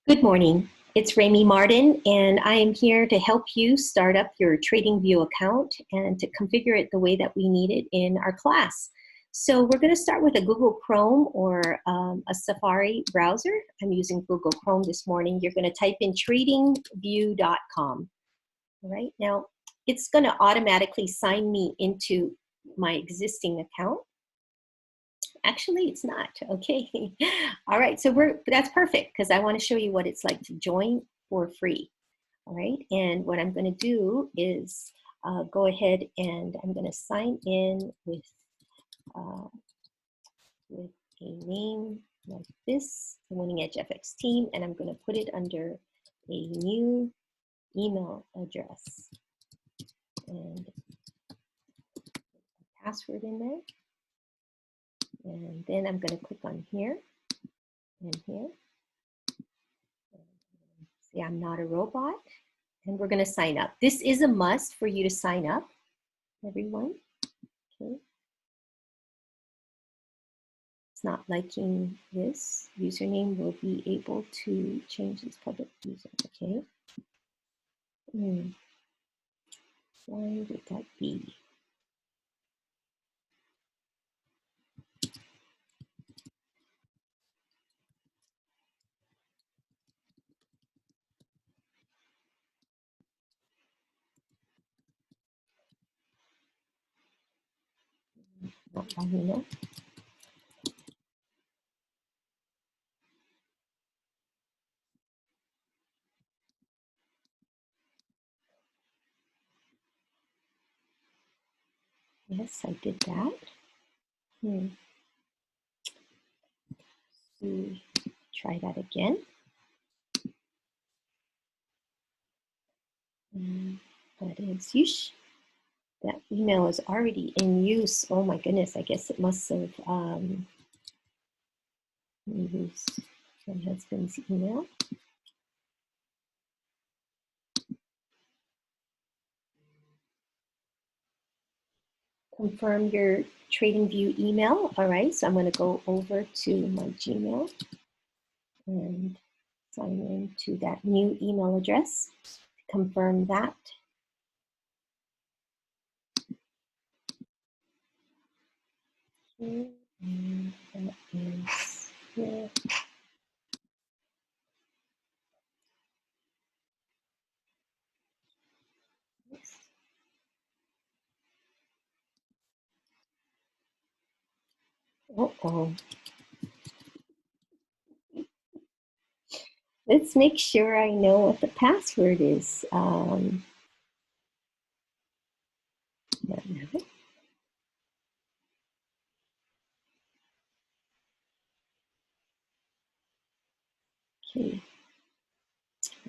Good morning. It's Rami Martin, and I am here to help you start up your TradingView account and to configure it the way that we need it in our class. So we're going to start with a Google Chrome or a Safari browser. I'm using Google Chrome this morning. You're going to type in tradingview.com. All right, now it's going to automatically sign me into my existing account. Actually, it's not. Okay. All right. So that's perfect because I want to show you what it's like to join for free. All right. And what I'm going to do is go ahead and I'm going to sign in with a name like this, the Winning Edge FX team, and I'm going to put it under a new email address and a password in there. And then I'm going to click on here and here. See, I'm not a robot. And we're going to sign up. This is a must for you to sign up, everyone. Okay. It's not liking this. Username will be able to change this public user. Okay. Why would that be? Not letting me know. Yes, I did that. Try that again. That is Yush. That email is already in use. Oh my goodness, I guess it must have used my husband's email. Confirm your TradingView email. All right, so I'm going to go over to my Gmail and sign in to that new email address. Confirm that. Okay, and that is here. Uh-oh. Let's make sure I know what the password is. Okay.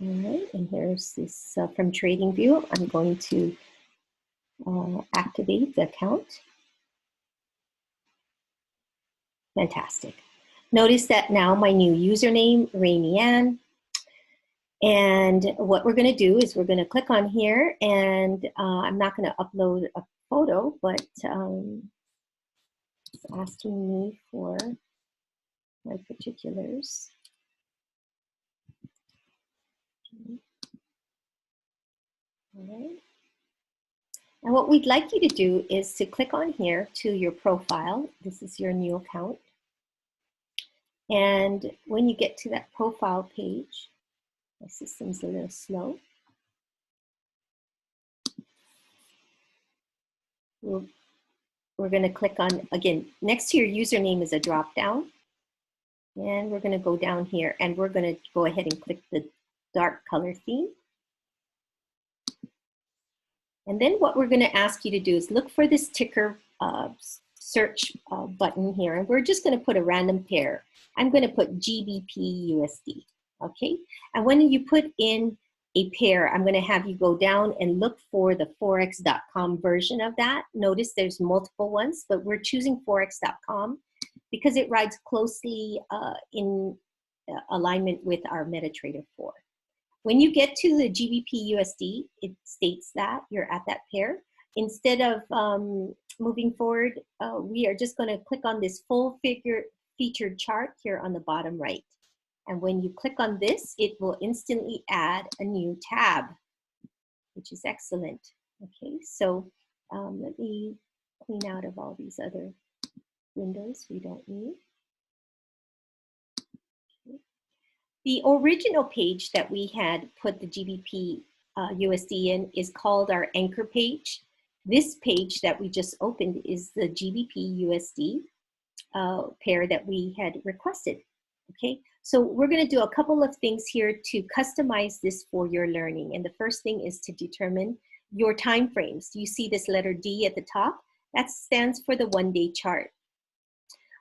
All right, and here's this from TradingView. I'm going to activate the account. Fantastic. Notice that now my new username, Rami Ann. And what we're going to do is we're going to click on here, and I'm not going to upload a photo, but it's asking me for my particulars. Okay. All right. And what we'd like you to do is to click on here to your profile. This is your new account. And when you get to that profile page, my system's a little slow. We're going to click on, again, next to your username is a drop down. And we're going to go down here and we're going to go ahead and click the dark color theme. And then what we're going to ask you to do is look for this ticker search button here. And we're just going to put a random pair. I'm going to put GBP USD. Okay. And when you put in a pair, I'm going to have you go down and look for the forex.com version of that. Notice there's multiple ones, but we're choosing forex.com because it rides closely in alignment with our MetaTrader 4. When you get to the GBP USD, it states that you're at that pair. Instead of moving forward, we are just going to click on this full figure featured chart here on the bottom right. And when you click on this, it will instantly add a new tab, which is excellent. Okay, so let me clean out of all these other windows we don't need. Okay. The original page that we had put the GBP USD in is called our anchor page. This page that we just opened is the GBP USD pair that we had requested. Okay, so we're going to do a couple of things here to customize this for your learning. And the first thing is to determine your time frames. Do you see this letter D at the top? That stands for the one-day chart.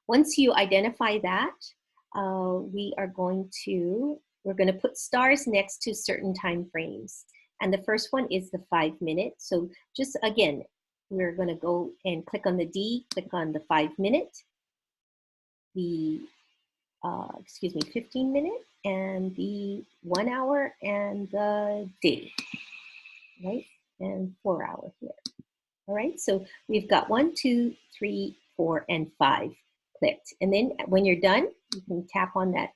Once you identify that, we're going to put stars next to certain time frames. And the first one is the 5 minute. So just again, we're going to go and click on the D, click on the 5 minute, the 15 minute, and the 1 hour, and the day, right? And 4 hour here. All right, so we've got 1, 2, 3, 4, and 5 clicked. And then when you're done, you can tap on that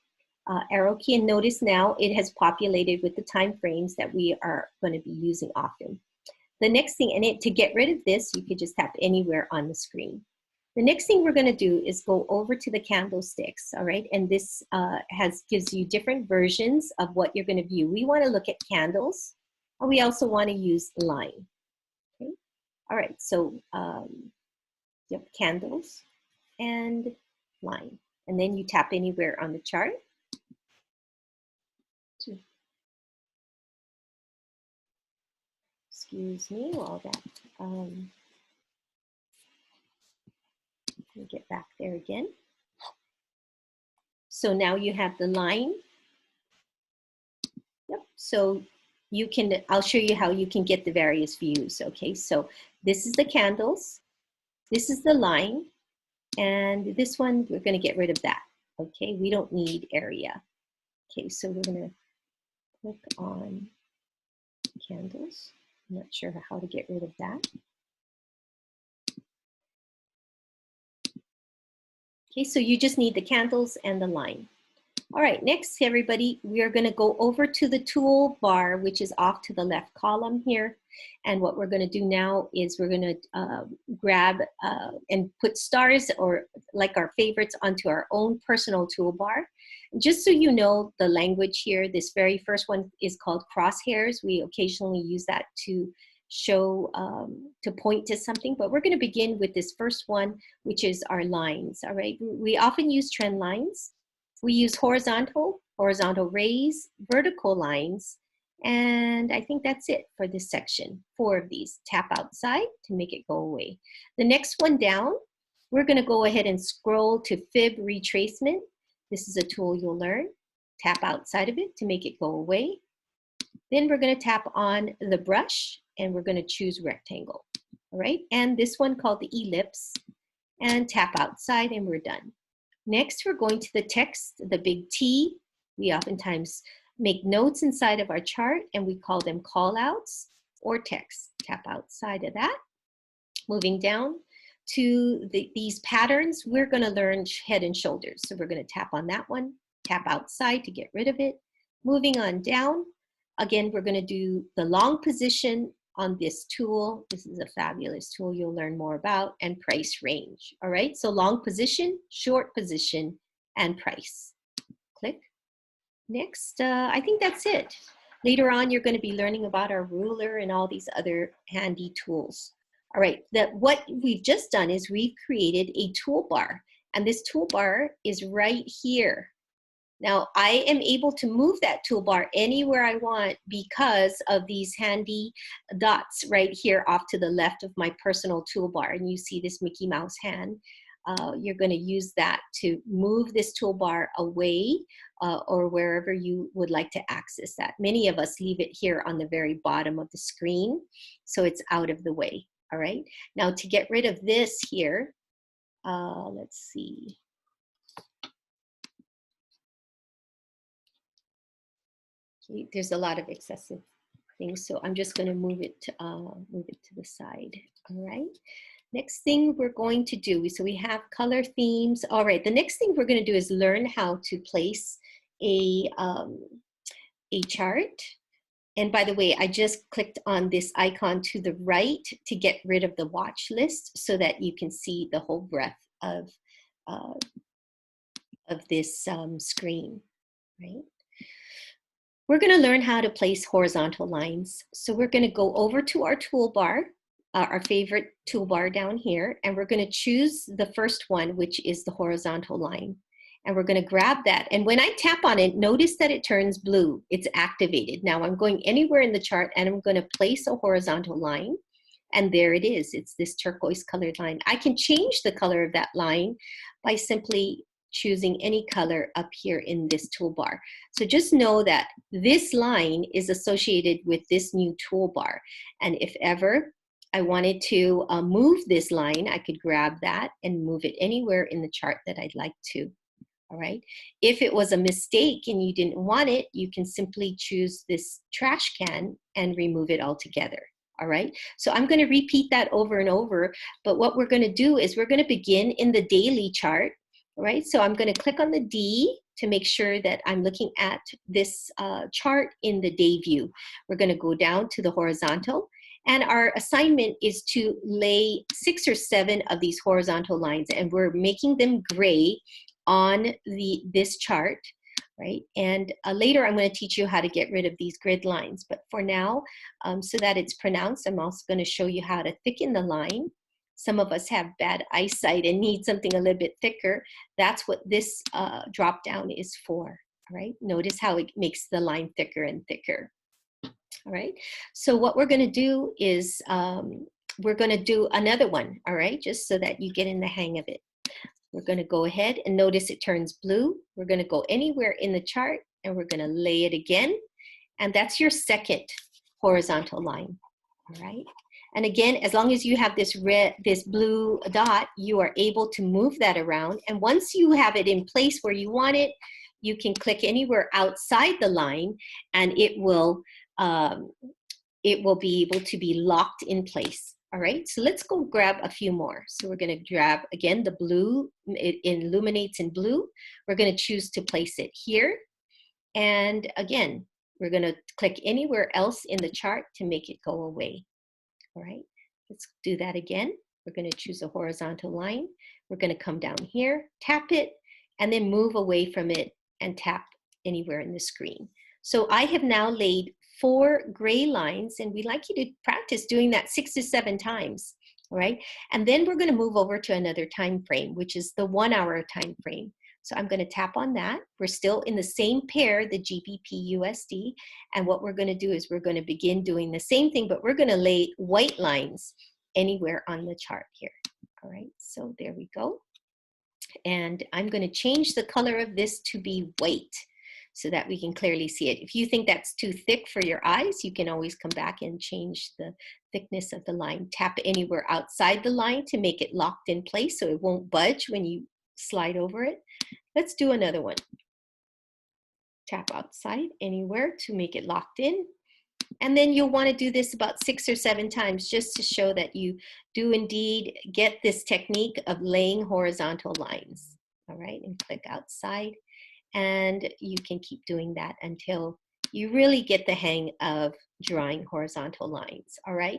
arrow key, and notice now it has populated with the time frames that we are going to be using often. The next thing, and to get rid of this, you could just tap anywhere on the screen. The next thing we're going to do is go over to the candlesticks, all right? And this gives you different versions of what you're going to view. We want to look at candles, and we also want to use line. Okay? All right, so you have candles and line. And then you tap anywhere on the chart. Excuse me while that, let me get back there again. So now you have the line. Yep, so you can, I'll show you how you can get the various views, okay? So this is the candles, this is the line, and this one, we're gonna get rid of that, okay? We don't need area. Okay, so we're gonna click on candles. I'm not sure how to get rid of that. Okay, so you just need the candles and the line. All right, next, everybody, we are going to go over to the toolbar, which is off to the left column here. And what we're going to do now is we're going to grab and put stars, or like our favorites, onto our own personal toolbar. Just so you know the language here, this very first one is called crosshairs. We occasionally use that to show, to point to something, but we're going to begin with this first one, which is our lines. All right, we often use trend lines. We use horizontal rays, vertical lines, and I think that's it for this section. 4 of these. Tap outside to make it go away. The next one down, we're going to go ahead and scroll to fib retracement. This is a tool you'll learn. Tap outside of it to make it go away. Then we're going to tap on the brush, and we're going to choose rectangle. All right, and this one called the ellipse, and tap outside, and we're done. Next, we're going to the text, the big T. We oftentimes make notes inside of our chart, and we call them callouts or text. Tap outside of that. Moving down to these patterns, we're going to learn head and shoulders. So we're going to tap on that one, tap outside to get rid of it. Moving on down, again, we're going to do the long position on this tool. This is a fabulous tool you'll learn more about, and price range. All right, so long position, short position, and price. Click. Next, I think that's it. Later on, you're going to be learning about our ruler and all these other handy tools. All right, what we've just done is we've created a toolbar, and this toolbar is right here. Now, I am able to move that toolbar anywhere I want because of these handy dots right here off to the left of my personal toolbar. And you see this Mickey Mouse hand. You're going to use that to move this toolbar away or wherever you would like to access that. Many of us leave it here on the very bottom of the screen, so it's out of the way. All right. Now, to get rid of this here, let's see. There's a lot of excessive things, so I'm just going to move it to the side. All right. Next thing we're going to do, so we have color themes. All right. The next thing we're going to do is learn how to place a, a chart. And by the way, I just clicked on this icon to the right to get rid of the watch list so that you can see the whole breadth of this screen, right? We're going to learn how to place horizontal lines. So we're going to go over to our toolbar, our favorite toolbar down here, and we're going to choose the first one, which is the horizontal line. And we're going to grab that. And when I tap on it, notice that it turns blue. It's activated. Now I'm going anywhere in the chart and I'm going to place a horizontal line. And there it is. It's this turquoise colored line. I can change the color of that line by simply choosing any color up here in this toolbar. So just know that this line is associated with this new toolbar. And if ever I wanted to move this line, I could grab that and move it anywhere in the chart that I'd like to. All right. If it was a mistake and you didn't want it, you can simply choose this trash can and remove it altogether. All right. So I'm going to repeat that over and over. But what we're going to do is we're going to begin in the daily chart. All right. So I'm going to click on the D to make sure that I'm looking at this chart in the day view. We're going to go down to the horizontal. And our assignment is to lay 6 or 7 of these horizontal lines. And we're making them gray on this chart, right? And later I'm going to teach you how to get rid of these grid lines. But for now, so that it's pronounced, I'm also going to show you how to thicken the line. Some of us have bad eyesight and need something a little bit thicker. That's what this drop down is for, all right? Notice how it makes the line thicker and thicker, all right? So what we're going to do is we're going to do another one, all right? Just so that you get in the hang of it. We're going to go ahead and notice it turns blue. We're going to go anywhere in the chart and we're going to lay it again. And that's your second horizontal line, all right? And again, as long as you have this blue dot, you are able to move that around. And once you have it in place where you want it, you can click anywhere outside the line and it will be able to be locked in place. All right, so let's go grab a few more. So we're going to grab, again, the blue. It illuminates in blue. We're going to choose to place it here. And again, we're going to click anywhere else in the chart to make it go away. All right, let's do that again. We're going to choose a horizontal line. We're going to come down here, tap it, and then move away from it and tap anywhere in the screen. So I have now laid 4 gray lines, and we'd like you to practice doing that 6 to 7 times, all right? And then we're going to move over to another time frame, which is the 1 hour time frame. So I'm going to tap on that. We're still in the same pair, the GBP USD, and what we're going to do is we're going to begin doing the same thing, but we're going to lay white lines anywhere on the chart here, all right? So there we go. And I'm going to change the color of this to be white, so that we can clearly see it. If you think that's too thick for your eyes, you can always come back and change the thickness of the line. Tap anywhere outside the line to make it locked in place so it won't budge when you slide over it. Let's do another one. Tap outside anywhere to make it locked in. And then you'll want to do this about 6 or 7 times just to show that you do indeed get this technique of laying horizontal lines. All right, and click outside. And you can keep doing that until you really get the hang of drawing horizontal lines, all right?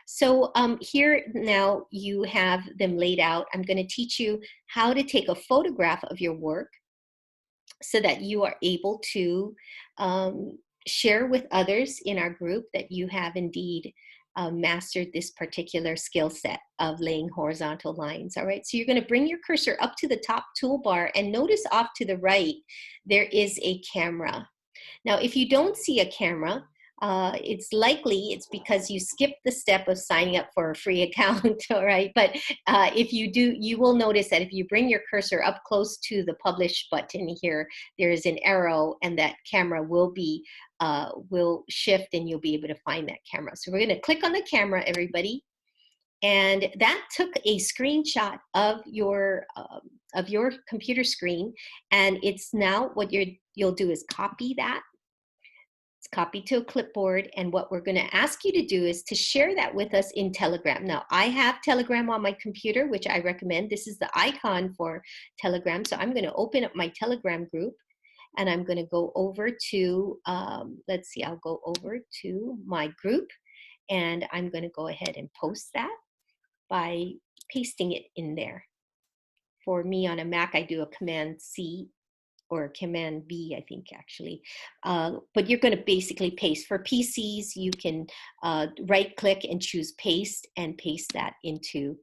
So here now you have them laid out. I'm going to teach you how to take a photograph of your work so that you are able to share with others in our group that you have indeed mastered this particular skill set of laying horizontal lines. All right, so you're going to bring your cursor up to the top toolbar and notice off to the right there is a camera. Now if you don't see a camera, it's likely it's because you skipped the step of signing up for a free account, all right? But if you do, you will notice that if you bring your cursor up close to the publish button here, there is an arrow and that camera will shift and you'll be able to find that camera. So we're gonna click on the camera, everybody. And that took a screenshot of your computer screen. And it's now what you'll do is copy that. Copy to a clipboard, and what we're going to ask you to do is to share that with us in Telegram. Now, I have Telegram on my computer, which I recommend. This is the icon for Telegram, so I'm going to open up my Telegram group, and I'm going to go over to, let's see, I'll go over to my group, and I'm going to go ahead and post that by pasting it in there. For me on a Mac, I do a Command C or Command V, I think actually. But you're going to basically paste. For PCs, you can right click and choose paste and paste that into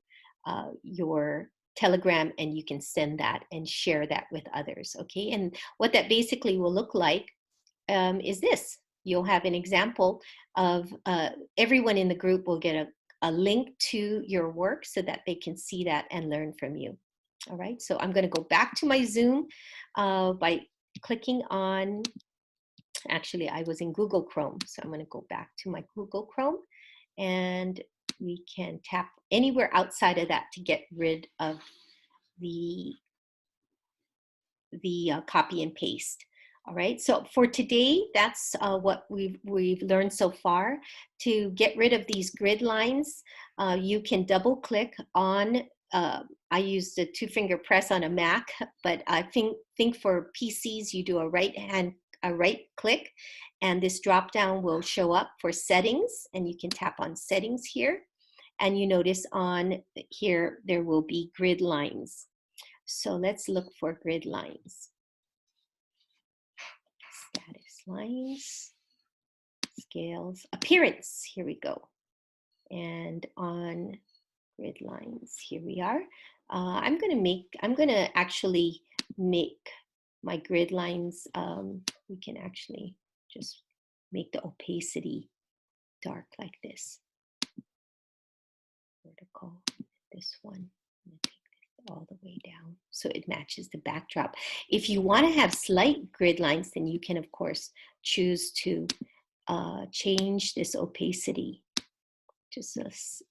your Telegram, and you can send that and share that with others, okay? And what that basically will look like is this. You'll have an example of everyone in the group will get a link to your work so that they can see that and learn from you. All right, so I'm going to go back to my Zoom by clicking on, actually I was in Google Chrome, so I'm going to go back to my Google Chrome, and we can tap anywhere outside of that to get rid of the copy and paste. All right, so for today, that's what we've learned so far. To get rid of these grid lines, you can double click on, I used a 2-finger press on a Mac, but I think for PCs, you do a right click, and this drop down will show up for settings, and you can tap on settings here, and you notice on here, there will be grid lines. So let's look for grid lines. Status lines, scales, appearance, here we go. And on grid lines, here we are. I'm gonna actually make my grid lines, we can actually just make the opacity dark like this. Vertical, this one. All the way down so it matches the backdrop. If you want to have slight grid lines, then you can of course choose to change this opacity just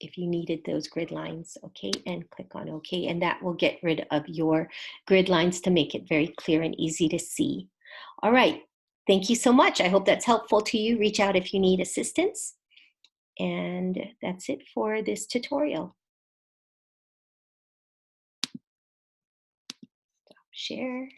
if you needed those grid lines, okay, and click on OK, and that will get rid of your grid lines to make it very clear and easy to see. All right, thank you so much. I hope that's helpful to you. Reach out if you need assistance, and that's it for this tutorial. Share.